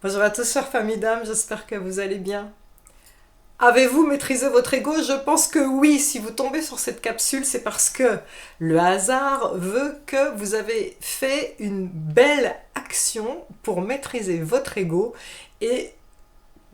Bonjour à tous, chère famille d'âme, j'espère que vous allez bien. Avez-vous maîtrisé votre ego? Je pense que oui, si vous tombez sur cette capsule, c'est parce que le hasard veut que vous avez fait une belle action pour maîtriser votre ego et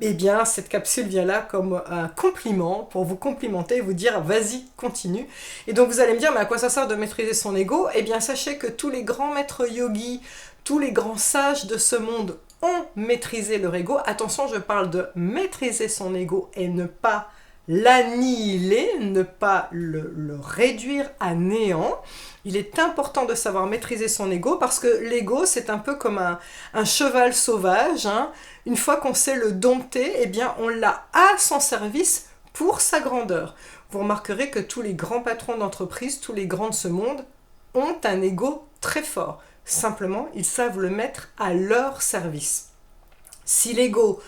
eh bien, cette capsule vient là comme un compliment pour vous complimenter et vous dire vas-y, continue. Et donc vous allez me dire mais à quoi ça sert de maîtriser son ego? Eh bien, sachez que tous les grands maîtres yogis, tous les grands sages de ce monde ont maîtrisé leur ego. Attention, je parle de maîtriser son ego et ne pas l'annihiler, ne pas le réduire à néant. Il est important de savoir maîtriser son ego parce que l'ego, c'est un peu comme un cheval sauvage. Hein. Une fois qu'on sait le dompter, eh bien, on l'a à son service pour sa grandeur. Vous remarquerez que tous les grands patrons d'entreprise, tous les grands de ce monde, ont un ego très fort. Simplement, ils savent le mettre à leur service. Si l'ego,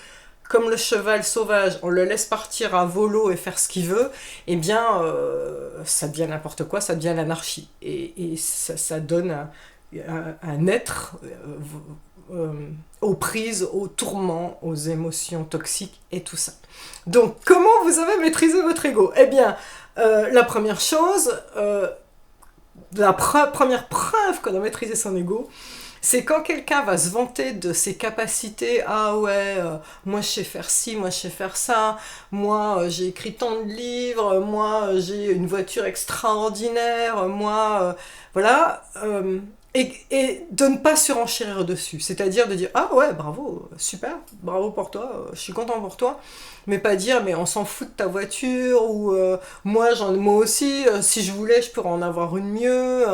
comme le cheval sauvage, on le laisse partir à volo et faire ce qu'il veut, eh bien, ça devient n'importe quoi, ça devient l'anarchie. Et ça donne un être aux prises, aux tourments, aux émotions toxiques et tout ça. Donc, comment vous avez maîtrisé votre ego? Eh bien, la première chose, première preuve qu'on a maîtrisé son ego, c'est quand quelqu'un va se vanter de ses capacités. Ah ouais, moi je sais faire ci, moi je sais faire ça, moi j'ai écrit tant de livres, moi j'ai une voiture extraordinaire, moi voilà. Et de ne pas surenchérir dessus, c'est-à-dire de dire ah ouais bravo, super, bravo pour toi, je suis content pour toi, mais pas dire mais on s'en fout de ta voiture ou moi aussi, si je voulais je pourrais en avoir une mieux.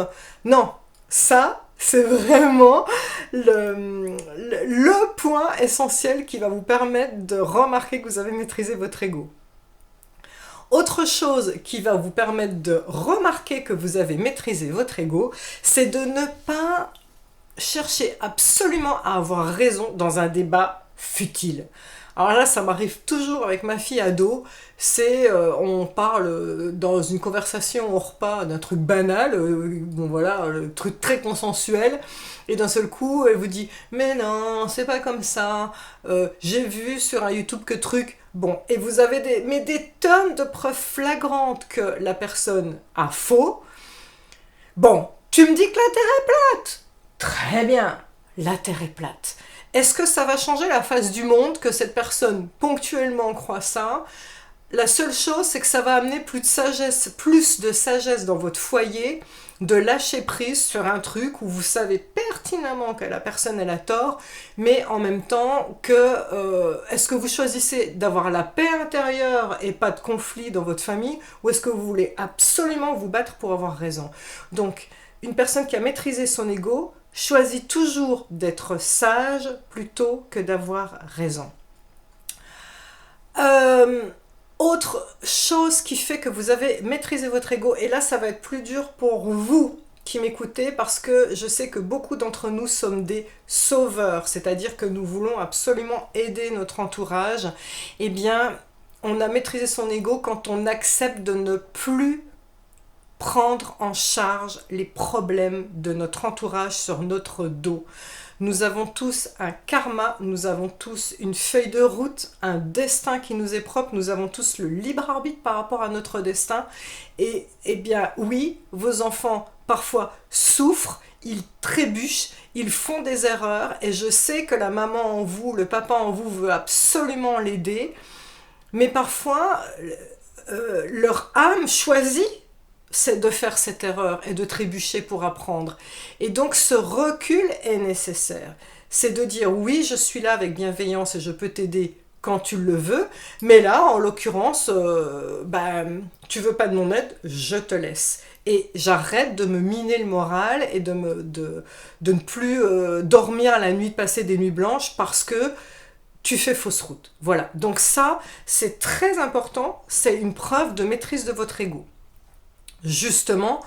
Non, ça c'est vraiment le point essentiel qui va vous permettre de remarquer que vous avez maîtrisé votre ego. Autre chose qui va vous permettre de remarquer que vous avez maîtrisé votre ego, c'est de ne pas chercher absolument à avoir raison dans un débat futile. Alors là, ça m'arrive toujours avec ma fille ado, on parle dans une conversation au repas d'un truc banal, bon voilà, le truc très consensuel, et d'un seul coup, elle vous dit « Mais non, c'est pas comme ça, j'ai vu sur un YouTube que truc... » Bon, et vous avez des tonnes de preuves flagrantes que la personne a faux. Bon, tu me dis que la Terre est plate. Très bien, la Terre est plate. Est-ce que ça va changer la face du monde que cette personne ponctuellement croit ça? La seule chose, c'est que ça va amener plus de sagesse dans votre foyer, de lâcher prise sur un truc où vous savez pertinemment que la personne elle a tort, mais en même temps que est-ce que vous choisissez d'avoir la paix intérieure et pas de conflit dans votre famille, ou est-ce que vous voulez absolument vous battre pour avoir raison? Donc, une personne qui a maîtrisé son ego choisit toujours d'être sage plutôt que d'avoir raison. Autre chose qui fait que vous avez maîtrisé votre ego, et là ça va être plus dur pour vous qui m'écoutez parce que je sais que beaucoup d'entre nous sommes des sauveurs, c'est-à-dire que nous voulons absolument aider notre entourage. Eh bien, on a maîtrisé son ego quand on accepte de ne plus prendre en charge les problèmes de notre entourage sur notre dos. Nous avons tous un karma, nous avons tous une feuille de route, un destin qui nous est propre, nous avons tous le libre arbitre par rapport à notre destin. Et eh bien oui, vos enfants parfois souffrent, ils trébuchent, ils font des erreurs, et je sais que la maman en vous, le papa en vous veut absolument l'aider, mais parfois leur âme choisit c'est de faire cette erreur et de trébucher pour apprendre. Et donc ce recul est nécessaire. C'est de dire oui, je suis là avec bienveillance et je peux t'aider quand tu le veux, mais là, en l'occurrence, tu veux pas de mon aide, je te laisse. Et j'arrête de me miner le moral et de ne plus dormir la nuit, passer des nuits blanches parce que tu fais fausse route. Voilà, donc ça, c'est très important, c'est une preuve de maîtrise de votre ego. Justement,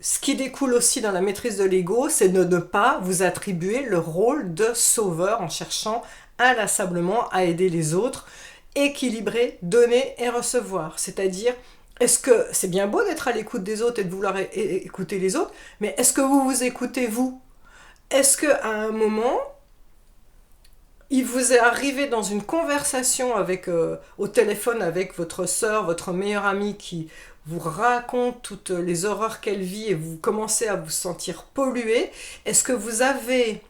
ce qui découle aussi dans la maîtrise de l'ego, c'est de ne pas vous attribuer le rôle de sauveur en cherchant inlassablement à aider les autres, équilibrer, donner et recevoir. C'est-à-dire, est-ce que c'est bien beau d'être à l'écoute des autres et de vouloir écouter les autres, mais est-ce que vous vous écoutez vous? Est-ce qu'à un moment, il vous est arrivé dans une conversation avec, au téléphone avec votre sœur, votre meilleure amie qui vous raconte toutes les horreurs qu'elle vit et vous commencez à vous sentir pollué, est-ce que vous avez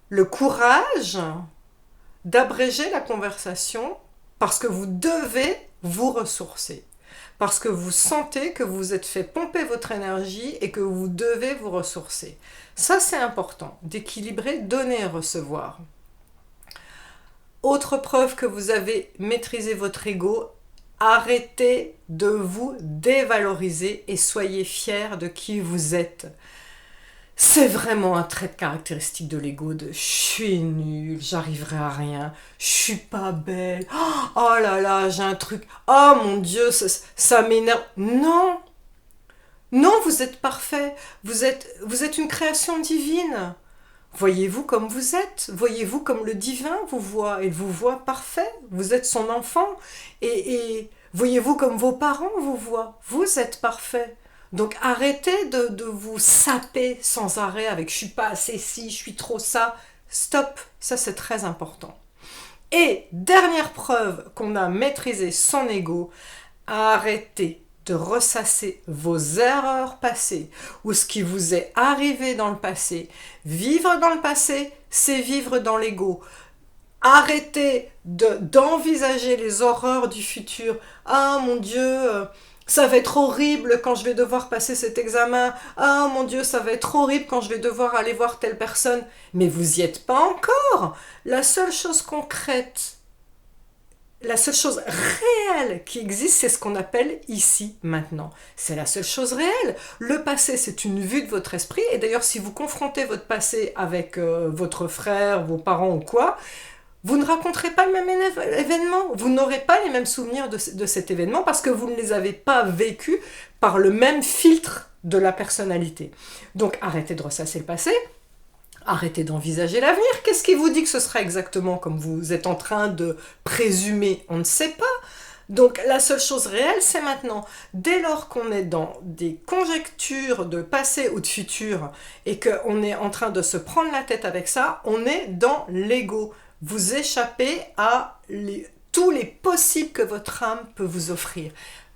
le courage d'abréger la conversation parce que vous devez vous ressourcer, parce que vous sentez que vous êtes fait pomper votre énergie et que vous devez vous ressourcer. Ça, c'est important, d'équilibrer, donner et recevoir. Autre preuve que vous avez maîtrisé votre ego, arrêtez de vous dévaloriser et soyez fiers de qui vous êtes. C'est vraiment un trait de caractéristique de l'ego de je suis nul, j'arriverai à rien, je suis pas belle, oh là là, j'ai un truc, oh mon Dieu, ça m'énerve. Non, non, vous êtes parfait, vous êtes une création divine. Voyez-vous comme vous êtes, voyez-vous comme le divin vous voit, il vous voit parfait, vous êtes son enfant, et voyez-vous comme vos parents vous voient, vous êtes parfait. Donc arrêtez de vous saper sans arrêt avec je suis pas assez ci, je suis trop ça. Stop, ça c'est très important. Et dernière preuve qu'on a maîtrisé son ego, arrêtez de ressasser vos erreurs passées ou ce qui vous est arrivé dans le passé. Vivre dans le passé, c'est vivre dans l'ego. Arrêtez d'envisager les horreurs du futur. Ah mon Dieu, ça va être horrible quand je vais devoir passer cet examen. Ah mon Dieu, ça va être horrible quand je vais devoir aller voir telle personne. Mais vous n'y êtes pas encore. La seule chose concrète, la seule chose réelle qui existe, c'est ce qu'on appelle ici, maintenant. C'est la seule chose réelle. Le passé, c'est une vue de votre esprit. Et d'ailleurs, si vous confrontez votre passé avec votre frère, vos parents ou quoi, vous ne raconterez pas le même événement. Vous n'aurez pas les mêmes souvenirs de cet événement parce que vous ne les avez pas vécus par le même filtre de la personnalité. Donc, arrêtez de ressasser le passé. Arrêtez d'envisager l'avenir. Qu'est-ce qui vous dit que ce sera exactement comme vous êtes en train de présumer? On ne sait pas. Donc la seule chose réelle, c'est maintenant. Dès lors qu'on est dans des conjectures de passé ou de futur et qu'on est en train de se prendre la tête avec ça, on est dans l'ego. Vous échappez à tous les possibles que votre âme peut vous offrir.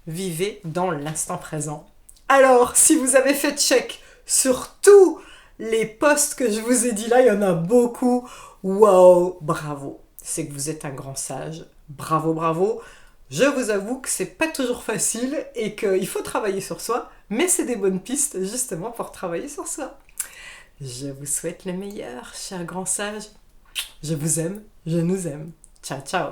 Vivez dans l'instant présent. Alors, si vous avez fait check sur tous les posts que je vous ai dit là, il y en a beaucoup. Waouh, bravo. C'est que vous êtes un grand sage. Bravo, bravo. Je vous avoue que c'est pas toujours facile et qu'il faut travailler sur soi, mais c'est des bonnes pistes justement pour travailler sur soi. Je vous souhaite le meilleur, cher grand sage. Je vous aime, je nous aime. Ciao, ciao.